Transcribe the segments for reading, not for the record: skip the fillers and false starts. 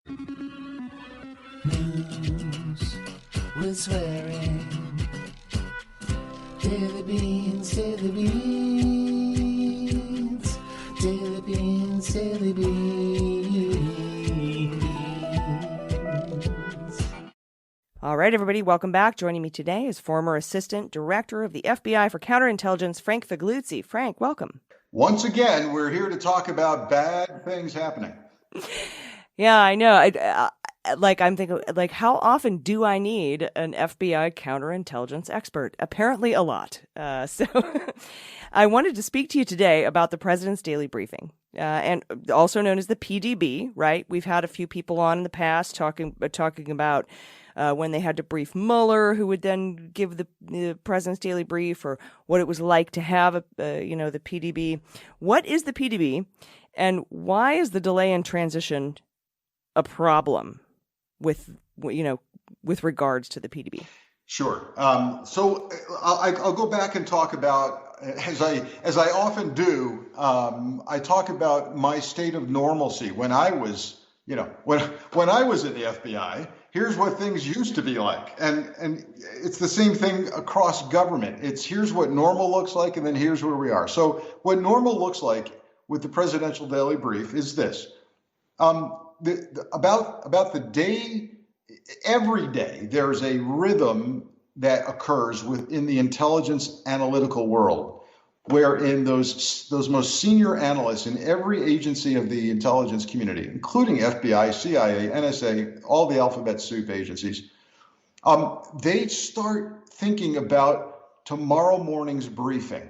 News with swearing. Daily beans, daily beans. Daily beans, daily beans. All right, everybody, welcome back. Joining me today is former Assistant Director of the FBI for Counterintelligence, Frank Figliuzzi. Frank, welcome. Once again, we're here to talk about bad things happening. Yeah, I know. I'm thinking, how often do I need an FBI counterintelligence expert? Apparently a lot. So I wanted to speak to you today about the President's Daily Briefing, and also known as the PDB, right? We've had a few people on in the past talking about when they had to brief Mueller, who would then give the President's Daily Brief, or what it was like to have the PDB. What is the PDB, and why is the delay in transition a problem with regards to the PDB? Sure. So I'll go back and talk about, as I often do, I talk about my state of normalcy when I was, when I was in the FBI. Here's what things used to be like, and it's the same thing across government. It's here's what normal looks like, and then here's where we are. So what normal looks like with the Presidential Daily Brief is this. About the day, every day, there's a rhythm that occurs within the intelligence analytical world, wherein those most senior analysts in every agency of the intelligence community, including FBI, CIA, NSA, all the alphabet soup agencies, they start thinking about tomorrow morning's briefing.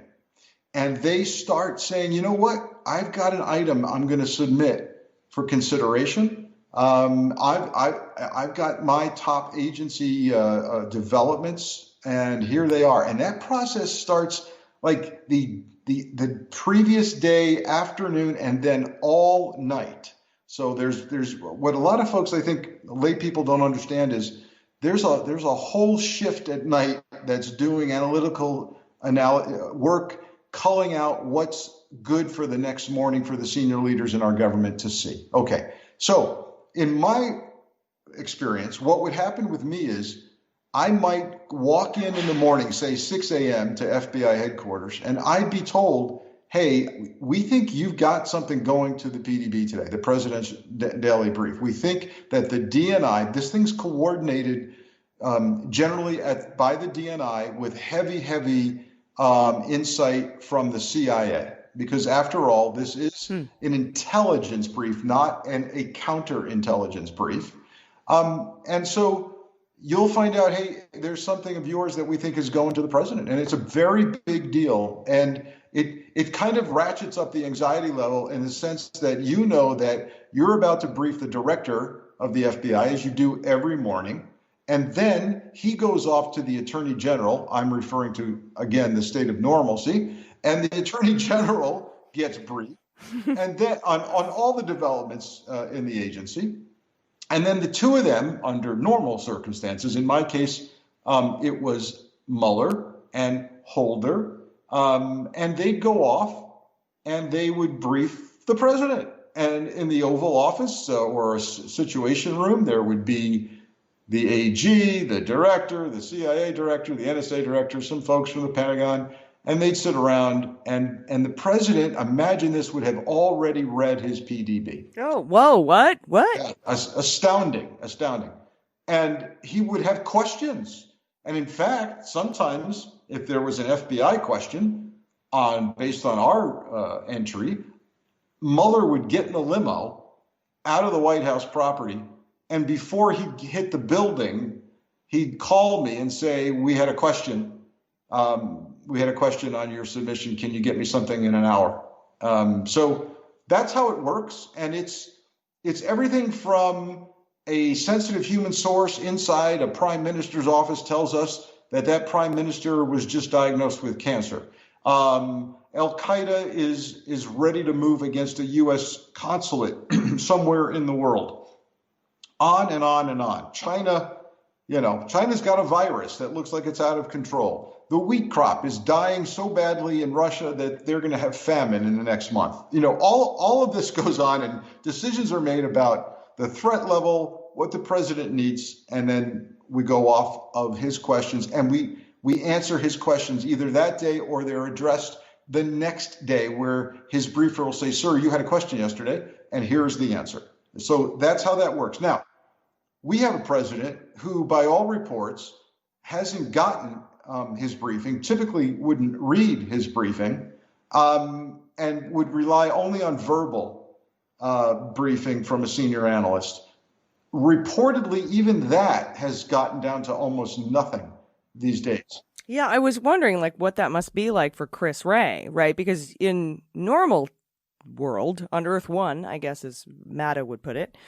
And they start saying, you know what, I've got an item I'm going to submit for consideration. I've got my top agency developments, and here they are. And that process starts like the previous day, afternoon, and then all night. So there's what a lot of folks, I think, lay people don't understand is there's a whole shift at night that's doing analytical work, culling out what's good for the next morning for the senior leaders in our government to see. Okay, so in my experience, what would happen with me is I might walk in the morning, say 6 a.m. to FBI headquarters, and I'd be told, hey, we think you've got something going to the PDB today, the President's Daily Brief. We think that the DNI, this thing's coordinated generally by the DNI with heavy insight from the CIA. Because after all, this is an intelligence brief, not a counterintelligence brief. And so you'll find out, hey, there's something of yours that we think is going to the president. And it's a very big deal. And it kind of ratchets up the anxiety level in the sense that you know that you're about to brief the director of the FBI, as you do every morning. And then he goes off to the Attorney General. I'm referring to, again, the state of normalcy. And the Attorney General gets briefed, and then on all the developments in the agency. And then the two of them, under normal circumstances, in my case, it was Mueller and Holder, and they'd go off and they would brief the president. And in the Oval Office or a situation room, there would be the AG, the director, the CIA director, the NSA director, some folks from the Pentagon. And they'd sit around, and the president, imagine this, would have already read his PDB. Oh, whoa, what? Yeah, astounding. And he would have questions. And in fact, sometimes if there was an FBI question based on our entry, Mueller would get in the limo out of the White House property, and before he hit the building, he'd call me and say, we had a question. We had a question on your submission. Can you get me something in an hour? So that's how it works. And it's everything from a sensitive human source inside a prime minister's office tells us that prime minister was just diagnosed with cancer. Al-Qaeda is ready to move against a U.S. consulate somewhere in the world. On and on and on. China's got a virus that looks like it's out of control. The wheat crop is dying so badly in Russia that they're going to have famine in the next month. All of this goes on, and decisions are made about the threat level, what the president needs, and then we go off of his questions, and we answer his questions either that day or they're addressed the next day, where his briefer will say, sir, you had a question yesterday, and here's the answer. So that's how that works. Now, we have a president who, by all reports, hasn't gotten his briefing, typically wouldn't read his briefing, and would rely only on verbal briefing from a senior analyst. Reportedly, even that has gotten down to almost nothing these days. Yeah, I was wondering like what that must be like for Chris Wray, right? Because in normal world, on Earth One, I guess as Matta would put it,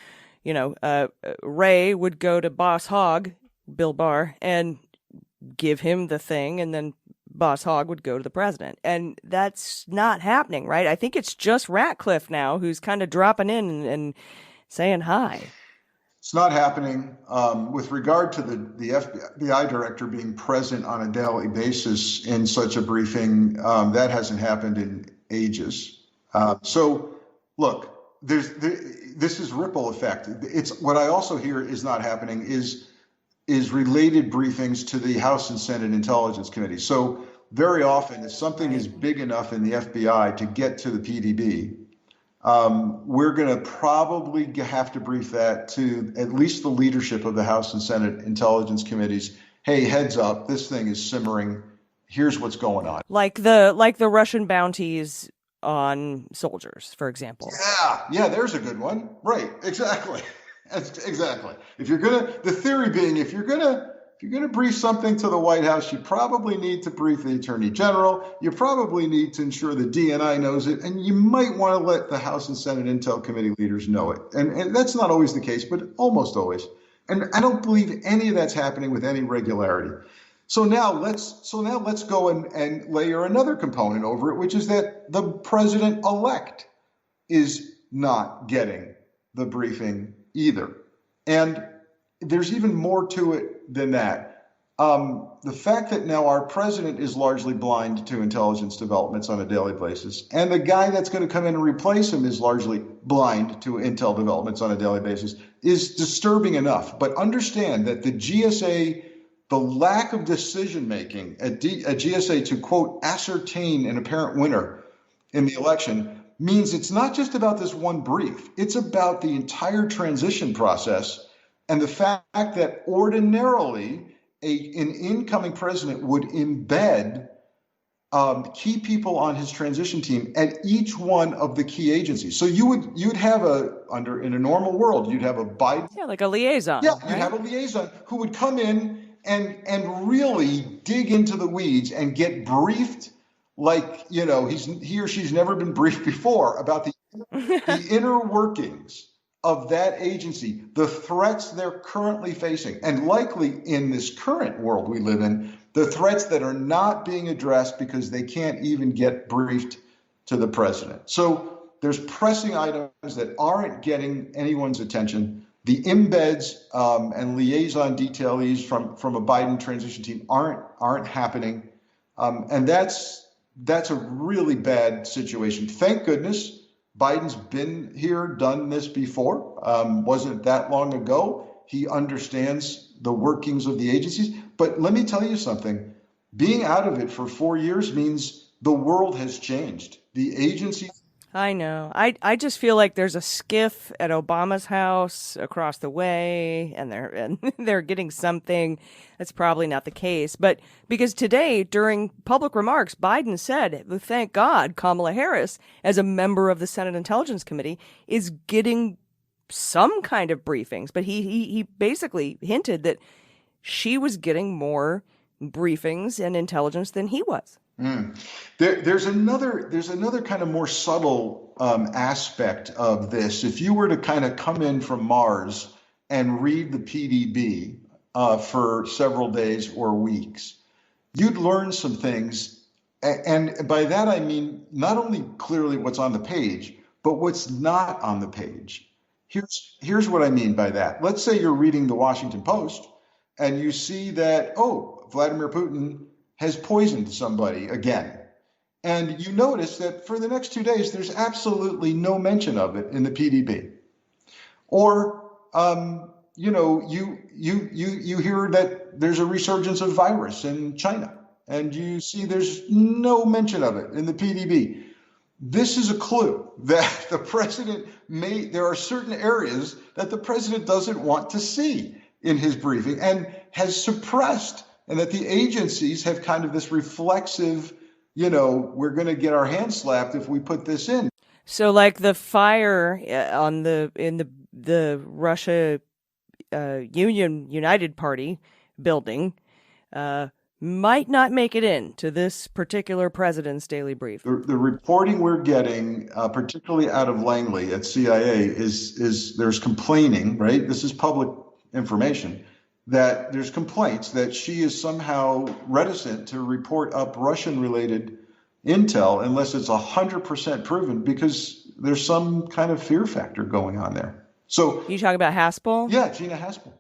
Wray would go to Boss Hogg, Bill Barr, and give him the thing, and then Boss Hogg would go to the president. And that's not happening, right? I think it's just Ratcliffe now who's kind of dropping in and saying hi. It's not happening. With regard to the FBI director being present on a daily basis in such a briefing, that hasn't happened in ages. So, look, this is ripple effect. It's what I also hear is not happening is related briefings to the House and Senate Intelligence Committee. So very often, if something is big enough in the FBI to get to the PDB, we're going to probably have to brief that to at least the leadership of the House and Senate Intelligence Committees. Hey, heads up, this thing is simmering. Here's what's going on. Like the Russian bounties on soldiers, for example. Yeah, there's a good one. Right, exactly. Exactly. The theory being, if you're gonna brief something to the White House, you probably need to brief the Attorney General. You probably need to ensure the DNI knows it, and you might want to let the House and Senate Intel Committee leaders know it. And that's not always the case, but almost always. And I don't believe any of that's happening with any regularity. So now let's go and layer another component over it, which is that the president-elect is not getting the briefing either. And there's even more to it than that. The fact that now our president is largely blind to intelligence developments on a daily basis, and the guy that's going to come in and replace him is largely blind to intel developments on a daily basis, is disturbing enough. But understand that the GSA, the lack of decision making at GSA to, quote, ascertain an apparent winner in the election means it's not just about this one brief. It's about the entire transition process and the fact that ordinarily an incoming president would embed key people on his transition team at each one of the key agencies. So you'd have in a normal world, you'd have a Biden. Yeah, like a liaison. Yeah, right? you'd have a liaison who would come in and really dig into the weeds and get briefed like, he or she's never been briefed before about the inner workings of that agency, the threats they're currently facing, and likely in this current world we live in, the threats that are not being addressed because they can't even get briefed to the president. So there's pressing items that aren't getting anyone's attention. The embeds and liaison detailees from a Biden transition team aren't happening, and that's a really bad situation. Thank goodness Biden's been here, done this before. Wasn't that long ago. He understands the workings of the agencies. But let me tell you something. Being out of it for 4 years means the world has changed. The agencies. I know. I just feel like there's a skiff at Obama's house across the way, and they're getting something. That's probably not the case. But because today, during public remarks, Biden said, thank God Kamala Harris, as a member of the Senate Intelligence Committee, is getting some kind of briefings. But he basically hinted that she was getting more briefings and intelligence than he was. There's another kind of more subtle aspect of this. If you were to kind of come in from Mars and read the PDB for several days or weeks, you'd learn some things. And by that, I mean not only clearly what's on the page, but what's not on the page. Here's what I mean by that. Let's say you're reading the Washington Post and you see that, Vladimir Putin has poisoned somebody again. And you notice that for the next 2 days, there's absolutely no mention of it in the PDB. Or you hear that there's a resurgence of virus in China, and you see there's no mention of it in the PDB. This is a clue that the president there are certain areas that the president doesn't want to see in his briefing and has suppressed, and that the agencies have kind of this reflexive, we're going to get our hands slapped if we put this in. So like the fire in the Russia United Party building might not make it into this particular president's daily brief. The reporting we're getting, particularly out of Langley at CIA, is there's complaining, right? This is public information, that there's complaints that she is somehow reticent to report up Russian-related intel unless it's 100% proven, because there's some kind of fear factor going on there. So you talking about Haspel? Yeah, Gina Haspel.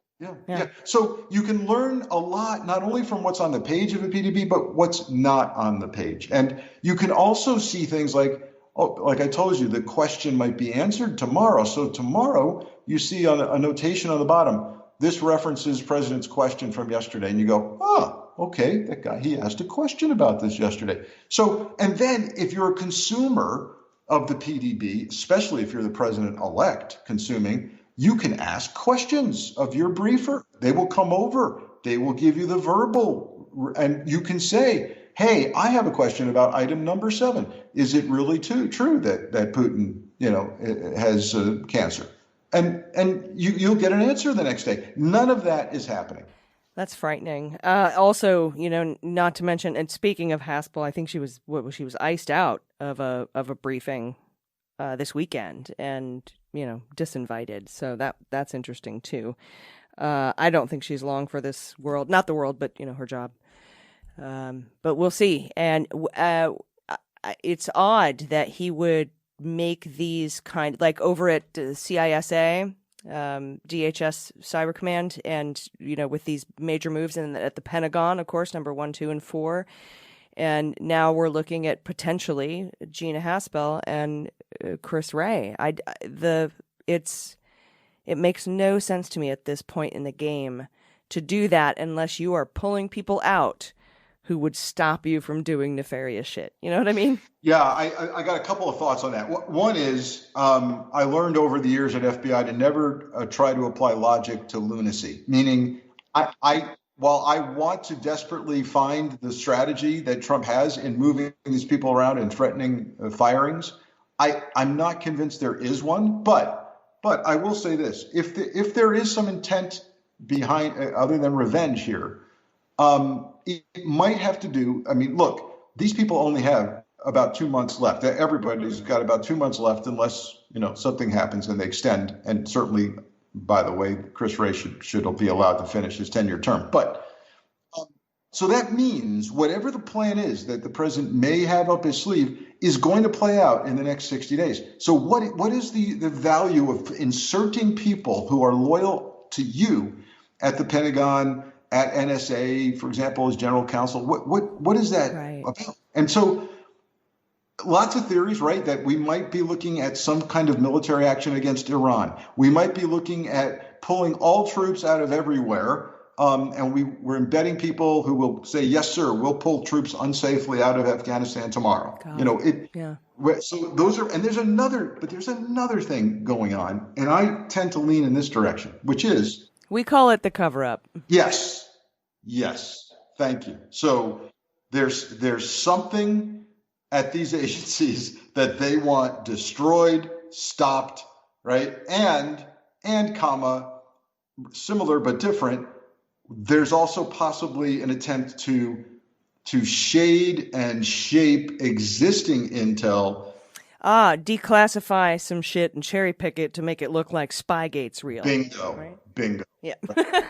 Yeah. So you can learn a lot, not only from what's on the page of a PDB, but what's not on the page. And you can also see things like, like I told you, the question might be answered tomorrow. So tomorrow you see on a notation on the bottom, this references president's question from yesterday. And you go, okay, that guy, he asked a question about this yesterday. So, and then if you're a consumer of the PDB, especially if you're the president-elect consuming, you can ask questions of your briefer. They will come over. They will give you the verbal, and you can say, hey, I have a question about item number 7. Is it really true that Putin, has cancer? And you'll get an answer the next day. None of that is happening. That's frightening. Also, not to mention, and speaking of Haspel, I think she was iced out of a briefing this weekend and, disinvited. So that's interesting too. I don't think she's long for this world, not the world, but her job. But we'll see. And it's odd that he would make these like over at CISA, DHS Cyber Command, and with these major moves, and at the Pentagon, of course, number 1, 2, and 4, and now we're looking at potentially Gina Haspel and Chris Wray. It makes no sense to me at this point in the game to do that unless you are pulling people out who would stop you from doing nefarious shit. You know what I mean? Yeah, I got a couple of thoughts on that. One is I learned over the years at FBI to never try to apply logic to lunacy, meaning while I want to desperately find the strategy that Trump has in moving these people around and threatening firings, I'm not convinced there is one. But I will say this: if there is some intent behind other than revenge here, it might have to do. I mean, look, these people only have about 2 months left. Everybody's got about 2 months left, unless something happens and they extend. And certainly, by the way, Chris Wray should be allowed to finish his 10-year term. But so that means whatever the plan is that the president may have up his sleeve is going to play out in the next 60 days. So what is the value of inserting people who are loyal to you at the Pentagon, at NSA, for example, as general counsel? What is that about? And so lots of theories, right, that we might be looking at some kind of military action against Iran. We might be looking at pulling all troops out of everywhere. And we're embedding people who will say, yes, sir, we'll pull troops unsafely out of Afghanistan tomorrow. Yeah. So those are, and there's another thing going on. And I tend to lean in this direction, which is, we call it the cover up. Yes. Thank you. So there's something at these agencies that they want destroyed, stopped, right? And comma, similar but different, there's also possibly an attempt to shade and shape existing intel. Declassify some shit and cherry pick it to make it look like Spygate's real. Bingo. Right? Bingo. Yeah.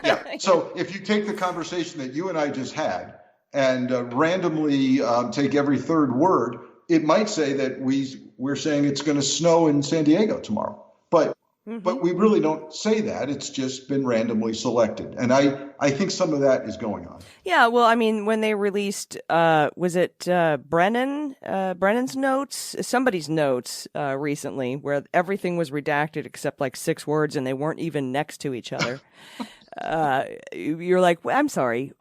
Yeah. So if you take the conversation that you and I just had and randomly take every third word, it might say that we're saying it's going to snow in San Diego tomorrow. But But we really don't say that. It's just been randomly selected. And I think some of that is going on. Yeah, well, I mean, when they released, was it Brennan's notes, somebody's notes recently, where everything was redacted except like 6 words, and they weren't even next to each other. You're like, I'm sorry,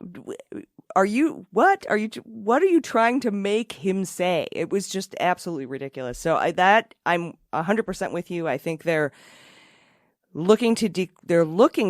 what are you trying to make him say? It was just absolutely ridiculous. So I'm 100% with you. I think they're looking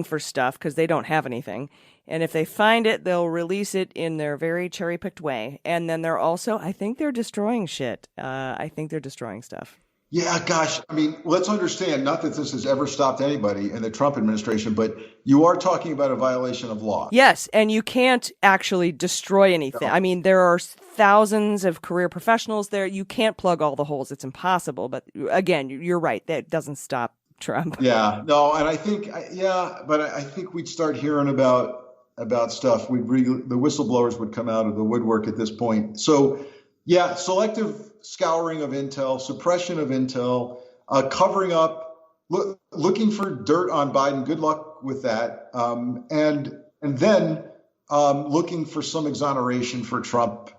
for stuff because they don't have anything. And if they find it, they'll release it in their very cherry-picked way. And then I think they're destroying shit. I think they're destroying stuff. Yeah, gosh. I mean, let's understand, not that this has ever stopped anybody in the Trump administration, but you are talking about a violation of law. Yes, and you can't actually destroy anything. No. I mean, there are thousands of career professionals there. You can't plug all the holes. It's impossible. But again, you're right. That doesn't stop Trump. Yeah, no, and I think we'd start hearing about stuff. The whistleblowers would come out of the woodwork at this point. So, yeah, selective scouring of intel, suppression of intel, covering up, looking for dirt on Biden. Good luck with that. And then looking for some exoneration for Trump.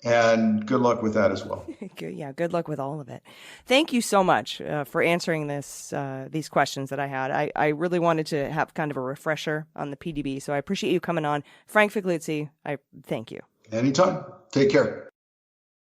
And good luck with that as well. Yeah, good luck with all of it. Thank you so much for answering these questions that I had. I really wanted to have kind of a refresher on the PDB, so I appreciate you coming on. Frank Figliuzzi, I thank you. Anytime. Take care.